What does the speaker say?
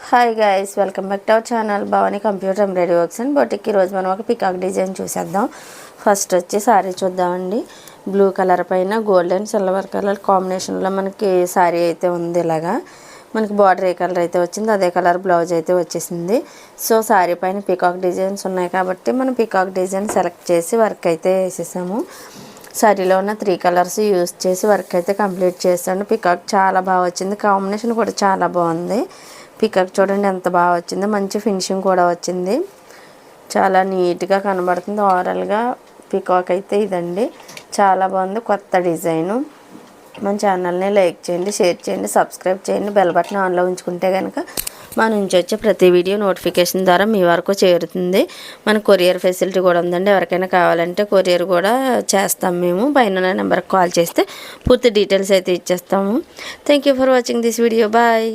Hi guys, welcome back to our channel Bhavani computer embroidery works and boutique. ఈరోజు మనం ఒక peacock design చూసేద్దాం. First వచ్చి శారీ చూద్దామండి. బ్లూ కలర్ పైన గోల్డ్ అండ్ సిల్వర్ కలర్ కాంబినేషన్లో మనకి శారీ అయితే ఉంది. ఇలాగా మనకి బార్డర్ ఏ కలర్ అయితే వచ్చిందో అదే కలర్ బ్లౌజ్ అయితే వచ్చేసింది. సో శారీ పైన పికాక్ డిజైన్స్ ఉన్నాయి కాబట్టి మనం పికాక్ డిజైన్ సెలెక్ట్ చేసి వర్క్ అయితే వేసేసాము. శారీలో ఉన్న 3 కలర్స్ యూస్ చేసి వర్క్ అయితే కంప్లీట్ చేశాను. పికాక్ చాలా బాగా వచ్చింది, కాంబినేషన్ కూడా చాలా బాగుంది. పికాక్ చూడండి ఎంత బాగా వచ్చిందో, మంచి ఫినిషింగ్ కూడా వచ్చింది, చాలా నీట్గా కనబడుతుంది. ఓవరాల్గా పికాక్ అయితే ఇదండి, చాలా బాగుంది. కొత్త డిజైను. మన ఛానల్ని లైక్ చేయండి, షేర్ చేయండి, సబ్స్క్రైబ్ చేయండి. బెల్ బటన్ ఆన్లో ఉంచుకుంటే కనుక మా నుంచి వచ్చే ప్రతి వీడియో నోటిఫికేషన్ ద్వారా మీ వరకు చేరుతుంది. మన కొరియర్ ఫెసిలిటీ కూడా ఉందండి. ఎవరికైనా కావాలంటే కొరియర్ కూడా చేస్తాం మేము. పైన నెంబర్కి కాల్ చేస్తే పూర్తి డీటెయిల్స్ అయితే ఇచ్చేస్తాము. Thank you for watching this video. Bye.